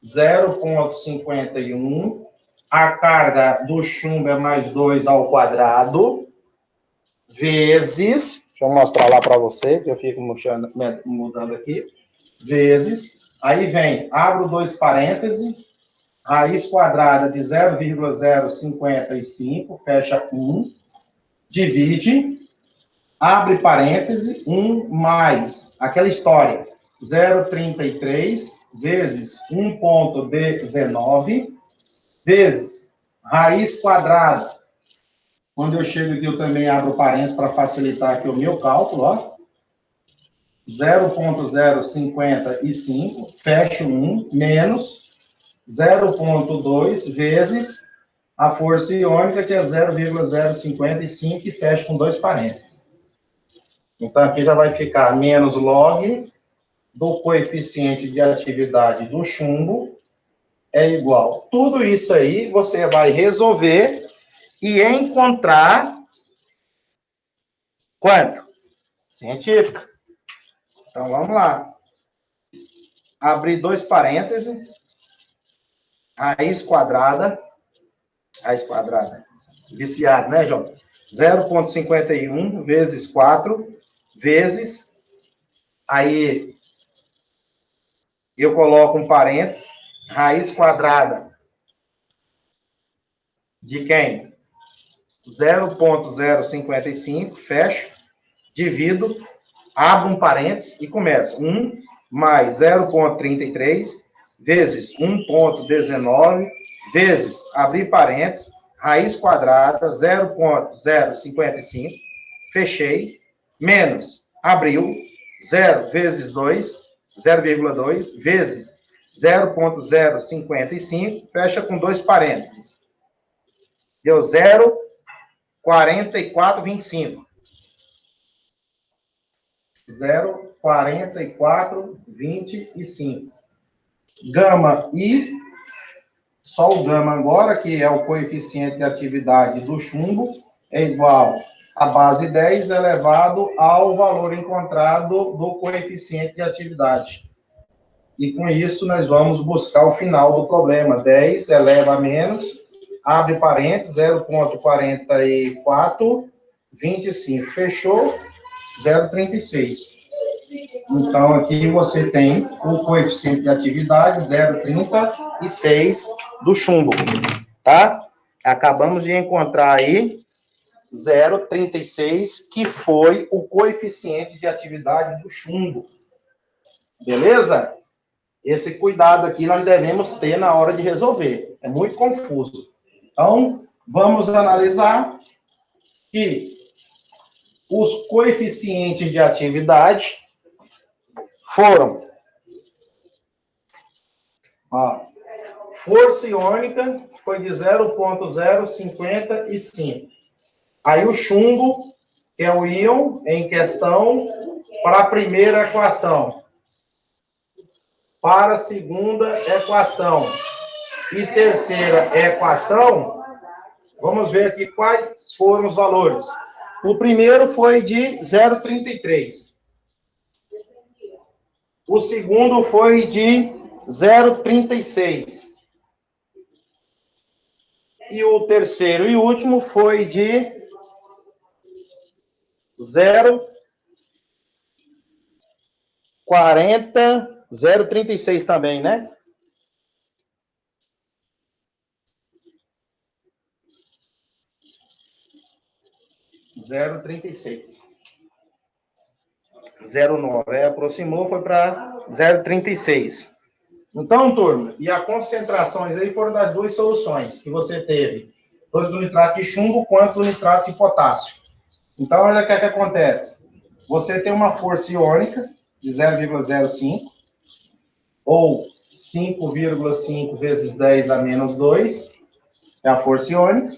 0,51. A carga do chumbo é mais 2 ao quadrado, vezes, deixa eu mostrar lá para você, que eu fico mudando aqui, vezes, aí vem, abro dois parênteses, raiz quadrada de 0,055, fecha 1, divide, abre parêntese, 1 mais, aquela história, 0,33 vezes 1,19 vezes raiz quadrada. Quando eu chego aqui, eu também abro parênteses para facilitar aqui o meu cálculo, ó. 0,055, fecho 1, menos 0,2 vezes a força iônica, que é 0,055, e fecho com dois parênteses. Então, aqui já vai ficar menos log do coeficiente de atividade do chumbo é igual. Tudo isso aí você vai resolver e encontrar quanto? Científica. Então, vamos lá. Abrir dois parênteses. Raiz quadrada. Viciado, né, João? 0,51 vezes 4, vezes, aí eu coloco um parênteses, raiz quadrada de quem? 0,055, fecho, divido, abro um parênteses e começo. 1 mais 0,33 vezes 1,19 vezes, abrir parênteses, raiz quadrada, 0,055, fechei, menos, abriu, 0 vezes 2, 0,2 vezes 0,055, fecha com dois parênteses. Deu 0,4425. 0,4425. Gama I, só o gama agora, que é o coeficiente de atividade do chumbo, é igual a base 10 elevado ao valor encontrado do coeficiente de atividade. E com isso, nós vamos buscar o final do problema. 10 eleva a menos, abre parênteses, 0,4425. Fechou? 0,36. Então, aqui você tem o coeficiente de atividade 0,36 do chumbo, tá? Acabamos de encontrar aí 0,36, que foi o coeficiente de atividade do chumbo. Beleza? Esse cuidado aqui nós devemos ter na hora de resolver. É muito confuso. Então, vamos analisar que os coeficientes de atividade foram, ó, força iônica foi de 0,055. Aí o chumbo, que é o íon em questão, para a primeira equação. Para a segunda equação e terceira equação, vamos ver aqui quais foram os valores. O primeiro foi de 0,33. O segundo foi de 0,36. E o terceiro e último foi de 0,36 também, né? 0,36. 0,9. Aproximou, foi para 0,36. Então, turma, e as concentrações aí foram das duas soluções que você teve, tanto do nitrato de chumbo quanto do nitrato de potássio. Então, olha o que é que acontece. Você tem uma força iônica de 0,05, ou 5,5 vezes 10 a menos 2, é a força iônica.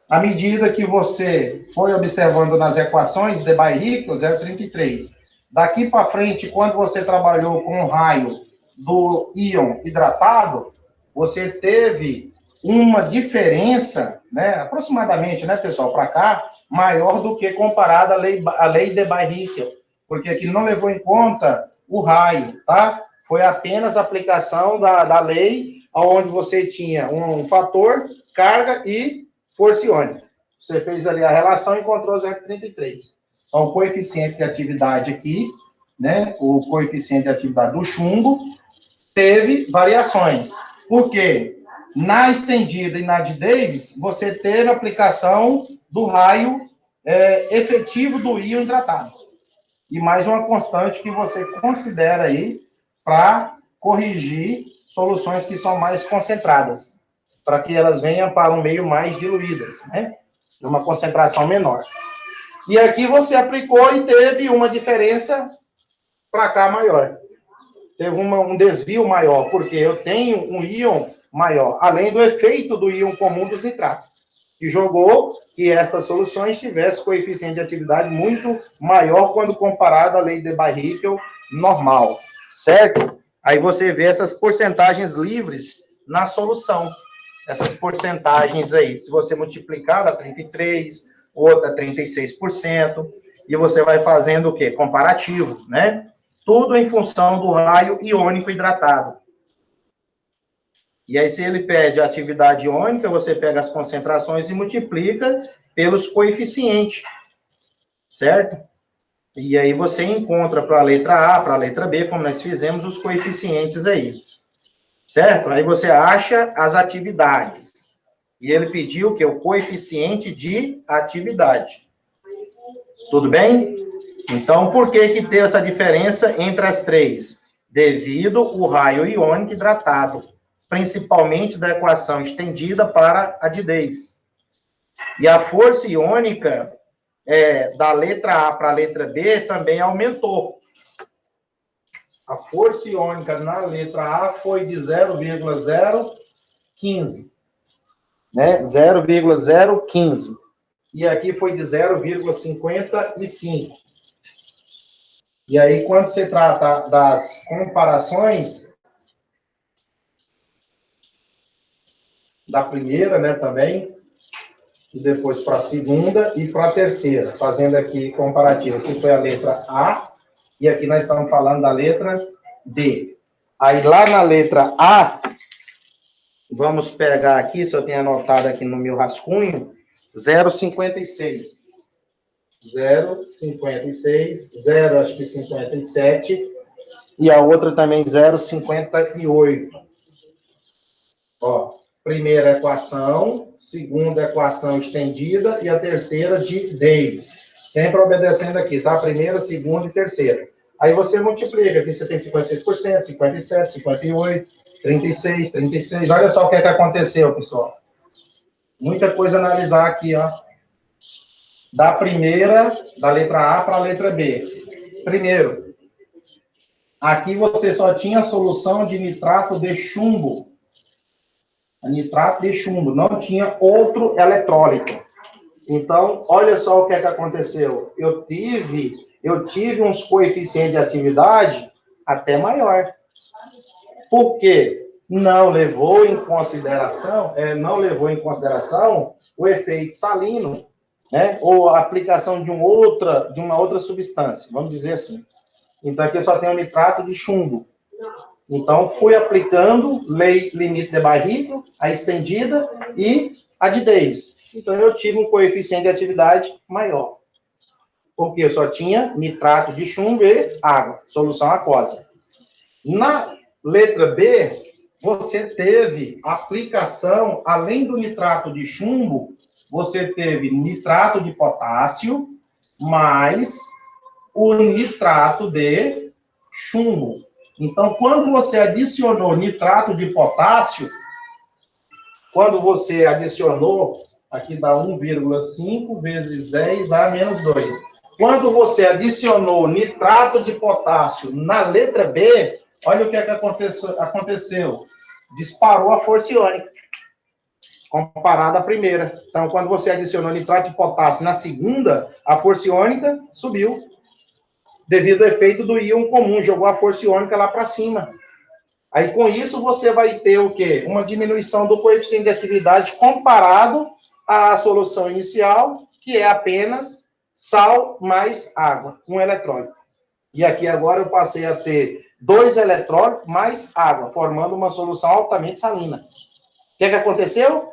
À medida que você foi observando nas equações de Debye-Richter, 0,33. Daqui para frente, quando você trabalhou com o raio do íon hidratado, você teve uma diferença, né, aproximadamente, né, pessoal, para cá, maior do que comparada à lei de Debye-Richter, porque aqui não levou em conta o raio, tá? Foi apenas a aplicação da lei, onde você tinha um fator, carga e força iônica. Você fez ali a relação e encontrou 0,33. Então, o coeficiente de atividade aqui, né, o coeficiente de atividade do chumbo, teve variações. Por quê? Na estendida e na de Davis, você teve a aplicação do raio efetivo do íon hidratado. E mais uma constante que você considera aí para corrigir soluções que são mais concentradas, para que elas venham para um meio mais diluídas, né? Numa concentração menor. E aqui você aplicou e teve uma diferença para cá maior. Teve um desvio maior, porque eu tenho um íon maior, além do efeito do íon comum dos nitratos, que jogou que estas soluções tivessem coeficiente de atividade muito maior quando comparado à lei de Debye-Richter normal, certo? Aí você vê essas porcentagens livres na solução. Essas porcentagens aí, se você multiplicar, dá 33%, outra 36%, e você vai fazendo o quê? Comparativo, né? Tudo em função do raio iônico hidratado. E aí, se ele pede a atividade iônica, você pega as concentrações e multiplica pelos coeficientes, certo? E aí você encontra para a letra A, para a letra B, como nós fizemos, os coeficientes aí, certo? Aí você acha as atividades. E ele pediu o quê? O coeficiente de atividade. Tudo bem? Então, por que que teve essa diferença entre as três? Devido ao raio iônico hidratado, principalmente da equação estendida para a de Davis. E a força iônica da letra A para a letra B também aumentou. A força iônica na letra A foi de 0,015, né? 0,015. E aqui foi de 0,55. E aí, quando se trata das comparações da primeira, né, também, e depois para a segunda e para a terceira, fazendo aqui comparativo. Aqui foi a letra A, e aqui nós estamos falando da letra B. Aí, lá na letra A, vamos pegar aqui, se eu tenho anotado aqui no meu rascunho, 0,56. 0,56, 0, acho que 57, e a outra também 0,58. Ó, primeira equação, segunda equação estendida e a terceira de Davis. Sempre obedecendo aqui, tá? Primeira, segunda e terceira. Aí você multiplica, aqui você tem 56%, 57, 58, 36, 36. Olha só o que é que aconteceu, pessoal. Muita coisa a analisar aqui, ó. Da primeira, da letra A para a letra B. Primeiro, aqui você só tinha a solução de nitrato de chumbo. Nitrato de chumbo, não tinha outro eletrólito. Então, olha só o que é que aconteceu. Eu tive uns coeficientes de atividade até maior. Por quê? Não levou em consideração o efeito salino, né? Ou a aplicação de uma outra substância, vamos dizer assim. Então, aqui eu só tenho o nitrato de chumbo. Então, fui aplicando lei limite de Barrichello, a estendida e a de Davis. Então, eu tive um coeficiente de atividade maior. Porque eu só tinha nitrato de chumbo e água, solução aquosa. Na letra B, você teve aplicação, além do nitrato de chumbo, você teve nitrato de potássio, mais o nitrato de chumbo. Então, quando você adicionou nitrato de potássio, aqui dá 1,5 vezes 10 a menos 2. Quando você adicionou nitrato de potássio na letra B, olha o que é que aconteceu. Disparou a força iônica, comparada à primeira. Então, quando você adicionou nitrato de potássio na segunda, a força iônica subiu, devido ao efeito do íon comum, jogou a força iônica lá para cima. Aí, com isso, você vai ter o quê? Uma diminuição do coeficiente de atividade comparado à solução inicial, que é apenas sal mais água, um eletrólito. E aqui agora eu passei a ter 2 eletrólitos mais água, formando uma solução altamente salina. O que aconteceu?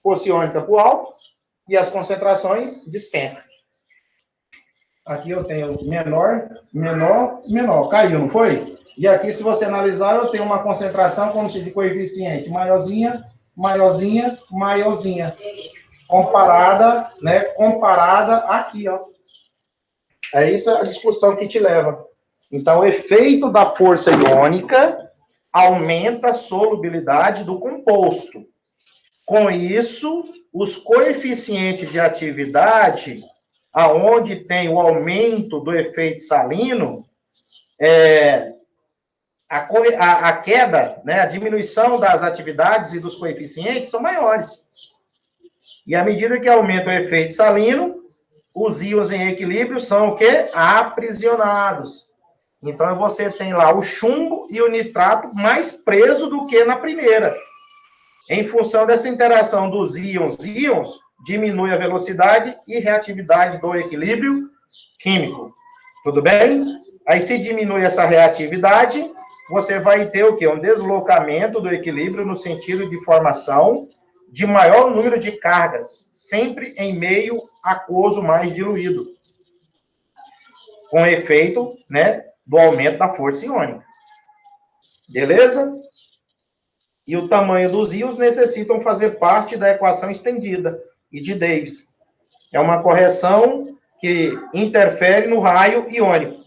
Força iônica para o alto e as concentrações despencam. Aqui eu tenho menor, menor, menor. Caiu, não foi? E aqui, se você analisar, eu tenho uma concentração, como se de coeficiente maiorzinha, maiorzinha, maiorzinha. Comparada, né? Comparada aqui, ó. É isso a discussão que te leva. Então, o efeito da força iônica aumenta a solubilidade do composto. Com isso, os coeficientes de atividade, aonde tem o aumento do efeito salino, a queda, né, a diminuição das atividades e dos coeficientes são maiores. E à medida que aumenta o efeito salino, os íons em equilíbrio são o quê? Aprisionados. Então, você tem lá o chumbo e o nitrato mais preso do que na primeira. Em função dessa interação dos íons, diminui a velocidade e reatividade do equilíbrio químico. Tudo bem? Aí, se diminui essa reatividade, você vai ter o quê? Um deslocamento do equilíbrio no sentido de formação de maior número de cargas, sempre em meio aquoso mais diluído, com efeito, né, do aumento da força iônica. Beleza? E o tamanho dos íons necessitam fazer parte da equação estendida e de Davis. É uma correção que interfere no raio iônico.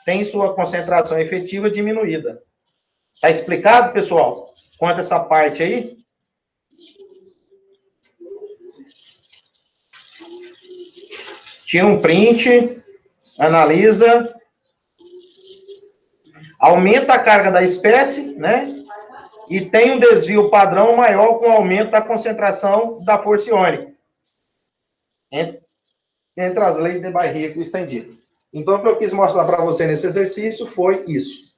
Tem sua concentração efetiva diminuída. Tá explicado, pessoal? Quanto a essa parte aí? Tira um print, analisa, aumenta a carga da espécie, né? E tem um desvio padrão maior com o aumento da concentração da força iônica. Entre as leis de Barrichello estendido. Então, o que eu quis mostrar para você nesse exercício foi isso.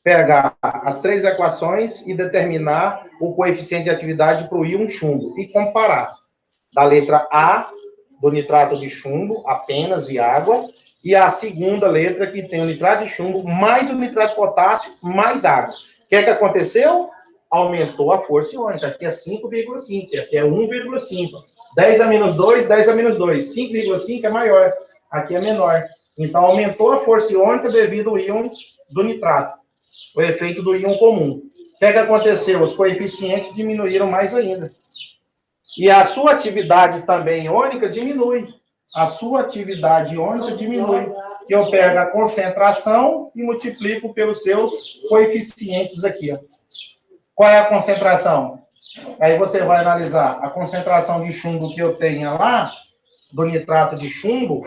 Pegar as 3 equações e determinar o coeficiente de atividade para o íon chumbo. E comparar da letra A, do nitrato de chumbo, apenas e água, e a segunda letra que tem o nitrato de chumbo, mais o nitrato de potássio, mais água. O que é que aconteceu? Aumentou a força iônica. Aqui é 5,5, aqui é 1,5. 10 a menos 2, 10 a menos 2. 5,5 é maior, aqui é menor. Então, aumentou a força iônica devido ao íon do nitrato, o efeito do íon comum. O que é que aconteceu? Os coeficientes diminuíram mais ainda. E a sua atividade também iônica diminui. A sua atividade iônica diminui. Eu pego a concentração e multiplico pelos seus coeficientes aqui. Ó. Qual é a concentração? Aí você vai analisar a concentração de chumbo que eu tenho lá, do nitrato de chumbo,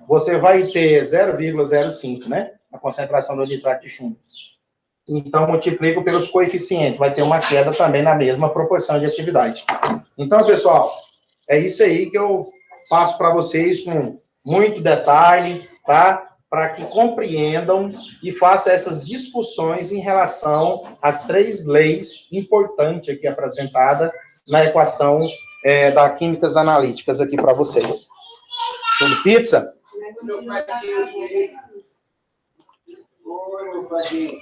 você vai ter 0,05, né? A concentração do nitrato de chumbo. Então, multiplico pelos coeficientes. Vai ter uma queda também na mesma proporção de atividade. Então, pessoal, é isso aí que eu passo para vocês com muito detalhe, tá? Para que compreendam e façam essas discussões em relação às 3 leis importantes aqui apresentadas na equação da químicas analíticas aqui para vocês. Tudo pizza? Oi, meu padrinho.